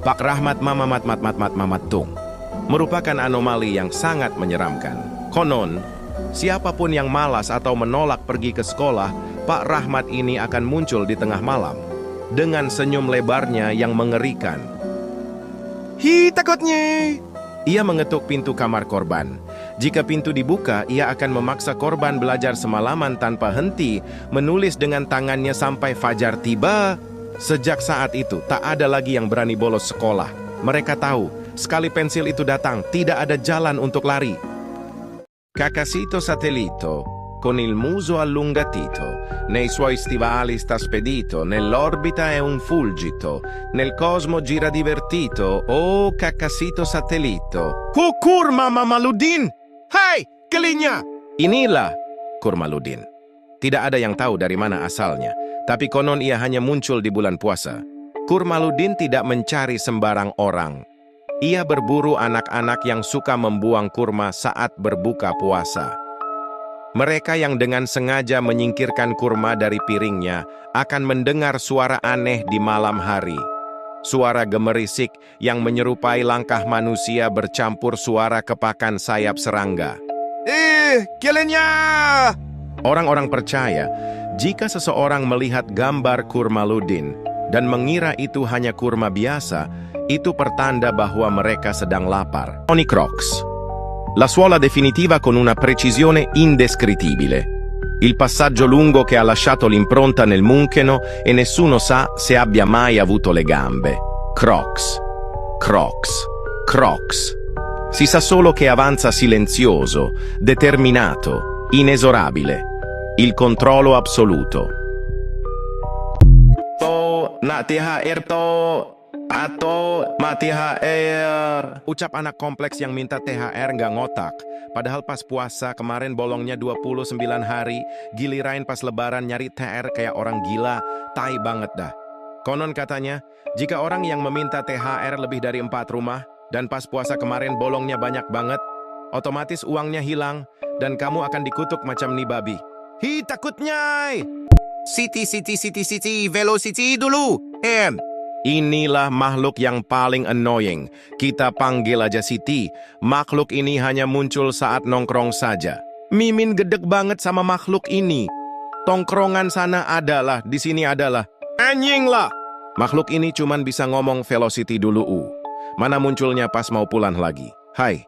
Pak Rahmat Mamat Tung merupakan anomali yang sangat menyeramkan. Konon, siapapun yang malas atau menolak pergi ke sekolah, Pak Rahmat ini akan muncul di tengah malam dengan senyum lebarnya yang mengerikan. Hi, takutnya. Ia mengetuk pintu kamar korban. Jika pintu dibuka, ia akan memaksa korban belajar semalaman tanpa henti, menulis dengan tangannya sampai fajar tiba. Sejak saat itu, tak ada lagi yang berani bolos sekolah. Mereka tahu, sekali pensil itu datang, tidak ada jalan untuk lari. Cacasito Satellito, con il muso allungatito, nei suoi stivali sta spedito, nell'orbita è un fulgito, nel cosmo gira divertito, oh Cacasito Satellito. Kurma Mamaludin! Hai, kelinya! Inilah Kurmaludin. Tidak ada yang tahu dari mana asalnya, tapi konon ia hanya muncul di bulan puasa. Kurmaludin tidak mencari sembarang orang. Ia berburu anak-anak yang suka membuang kurma saat berbuka puasa. Mereka yang dengan sengaja menyingkirkan kurma dari piringnya akan mendengar suara aneh di malam hari. Suara gemerisik yang menyerupai langkah manusia bercampur suara kepakan sayap serangga. Kelinya! Orang-orang percaya, jika seseorang melihat gambar Kurmaludin dan mengira itu hanya kurma biasa, itu pertanda bahwa mereka sedang lapar. Tony Crocs. La suola definitiva con una precisione indescrittibile. Il passaggio lungo che ha lasciato l'impronta nel Muncheno e nessuno sa se abbia mai avuto le gambe. Crocs. Crocs. Crocs. Si sa solo che avanza silenzioso, determinato, inesorabile. Il controllo assoluto. THR. Ucap anak kompleks yang minta THR nggak ngotak. Padahal pas puasa kemarin bolongnya 29 hari, giliran pas lebaran nyari THR kayak orang gila, tai banget dah. Konon katanya, jika orang yang meminta THR lebih dari 4 rumah, dan pas puasa kemarin bolongnya banyak banget, otomatis uangnya hilang, dan kamu akan dikutuk macam nih babi. Hi, takutnya! City, velocity dulu! Inilah makhluk yang paling annoying. Kita panggil aja Siti. Makhluk ini hanya muncul saat nongkrong saja. Mimin gedek banget sama makhluk ini. Tongkrongan sana adalah, di sini adalah. Anjing lah! Makhluk ini cuman bisa ngomong velocity dulu. Mana munculnya pas mau pulang lagi. Hai,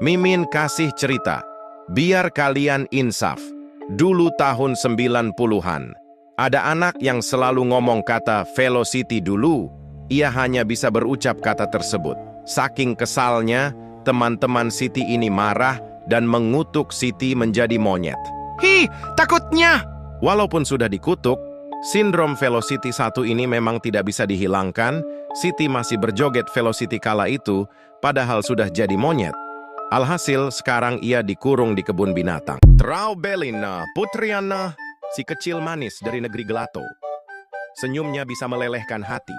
Mimin kasih cerita. Biar kalian insaf. Dulu tahun 90-an. Ada anak yang selalu ngomong kata velocity dulu. Ia hanya bisa berucap kata tersebut. Saking kesalnya, teman-teman Siti ini marah dan mengutuk Siti menjadi monyet. Hi, takutnya! Walaupun sudah dikutuk, sindrom velocity 1 ini memang tidak bisa dihilangkan. Siti masih berjoget velocity kala itu, padahal sudah jadi monyet. Alhasil, sekarang ia dikurung di kebun binatang. Traubelina, Putriana, si kecil manis dari negeri gelato. Senyumnya bisa melelehkan hati.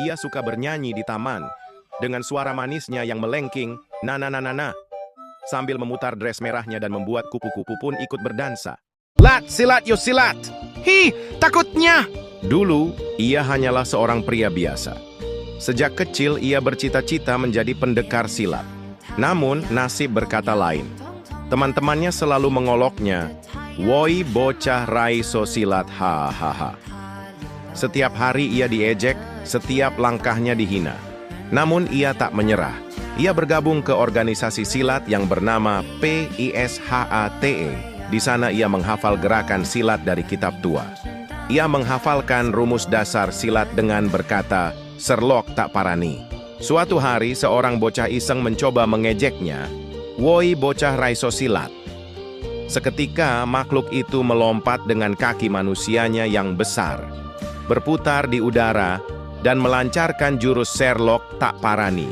Ia suka bernyanyi di taman, dengan suara manisnya yang melengking, na-na-na-na-na, sambil memutar dres merahnya dan membuat kupu-kupu pun ikut berdansa. Lat, silat, yo silat! Hi, takutnya! Dulu, ia hanyalah seorang pria biasa. Sejak kecil, ia bercita-cita menjadi pendekar silat. Namun, nasib berkata lain. Teman-temannya selalu mengoloknya, "Woi bocah raiso silat, hahaha." Setiap hari ia diejek, setiap langkahnya dihina. Namun ia tak menyerah. Ia bergabung ke organisasi silat yang bernama PISHATE. Di sana ia menghafal gerakan silat dari kitab tua. Ia menghafalkan rumus dasar silat dengan berkata, "Serlok tak parani." Suatu hari seorang bocah iseng mencoba mengejeknya, "Woi bocah raiso silat." Seketika makhluk itu melompat dengan kaki manusianya yang besar, berputar di udara, dan melancarkan jurus Sherlock tak parani.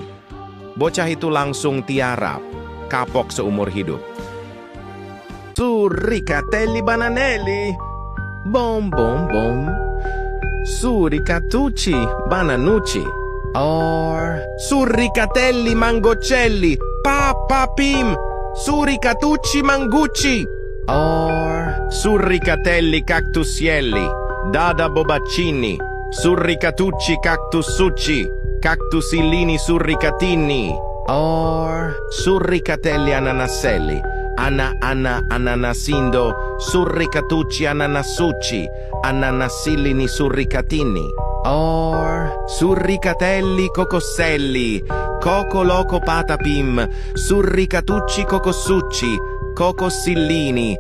Bocah itu langsung tiarap, kapok seumur hidup. Surricatelli bananelli, bom bom bom, surricatucci bananucci, or surricatelli mangocelli, pim, surricatucci mangucci, or Surricatelli cactusielli, dada bobaccini, surricatucci cactusucci, cactusillini surricatini, or surricatelli ananaselli, ananasindo, surricatucci ananassucci, ananasillini surricatini, or surricatelli cocosselli, coco loco patapim, surricatucci cocossucci, cocosillini,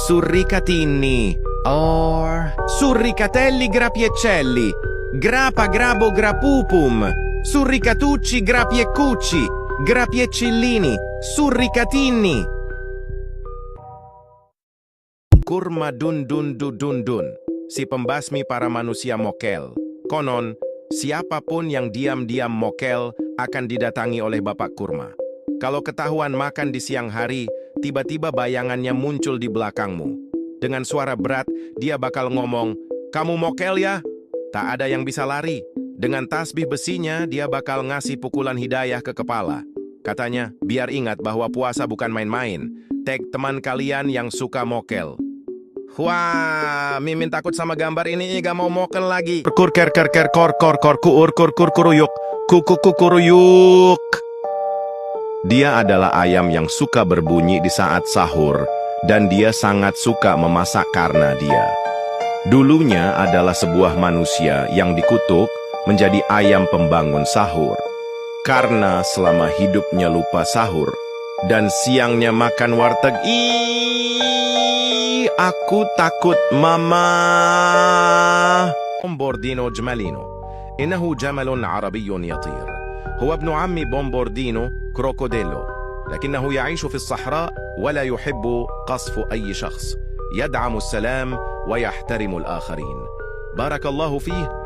surricatini, or surricatelli grapieccelli, grapa grabo grapupum, surricatucci grapieccucci, grapieccillini, surricatini. Kurma dun dun dun dun dun, si pembasmi para manusia mokel. Konon, siapapun yang diam-diam mokel akan didatangi oleh Bapak Kurma. Kalau ketahuan makan di siang hari, tiba-tiba bayangannya muncul di belakangmu. Dengan suara berat, dia bakal ngomong, "Kamu mokel ya?" Tak ada yang bisa lari. Dengan tasbih besinya, dia bakal ngasih pukulan hidayah ke kepala. Katanya, biar ingat bahwa puasa bukan main-main. Tag teman kalian yang suka mokel. Wah, Mimin takut sama gambar ini, gak mau mokel lagi. Kuruyuk. Dia adalah ayam yang suka berbunyi di saat sahur, dan dia sangat suka memasak karena dia. Dulunya adalah sebuah manusia yang dikutuk menjadi ayam pembangun sahur. Karena selama hidupnya lupa sahur, dan siangnya makan warteg. Aku takut, Mama. بومبوردينو جمالينو إنه جمل عربي يطير هو ابن عم بومبوردينو كروكوديلو لكنه يعيش في الصحراء ولا يحب قصف أي شخص يدعم السلام ويحترم الآخرين بارك الله فيه.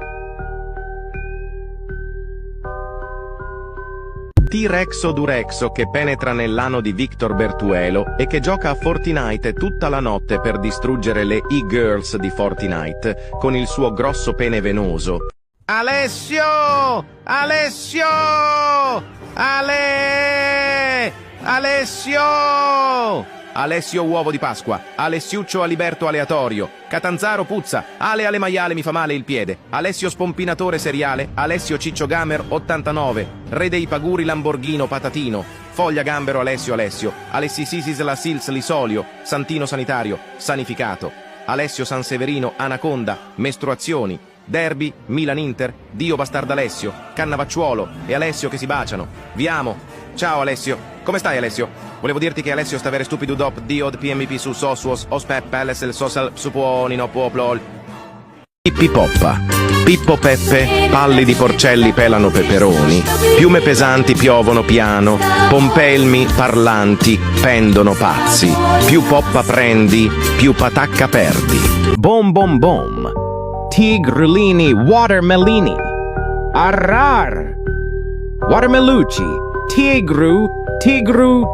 T-Rexo Durexo che penetra nell'ano di Victor Bertuelo e che gioca a Fortnite tutta la notte per distruggere le e-girls di Fortnite con il suo grosso pene venoso. Alessio! Alessio! Alessio! Alessio uovo di Pasqua, Alessiuccio Aliberto aleatorio, Catanzaro puzza, Ale maiale mi fa male il piede, Alessio spompinatore seriale, Alessio Ciccio Gamer 89, Re dei Paguri Lamborghino Patatino, Foglia Gambero Alessio, Alessi Sisis la Sils Lisolio, Santino Sanitario, Sanificato, Alessio Sanseverino Anaconda, Mestruazioni, Derby, Milan Inter, Dio Bastardo Alessio, Cannavacciuolo e Alessio che si baciano. Vi amo. Ciao Alessio. Come stai Alessio? Volevo dirti che Alessio sta vere stupido dop diod PMP su sosuos ospep pelles el sosal supuonino puoplol. Pippi poppa, Pippo Peppe, palli di porcelli pelano peperoni, piume pesanti piovono piano, pompelmi parlanti pendono pazzi, più poppa prendi, più patacca perdi. Bom bom bom, tigrulini watermelini, arrar, watermelucci,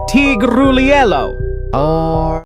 tigruliello.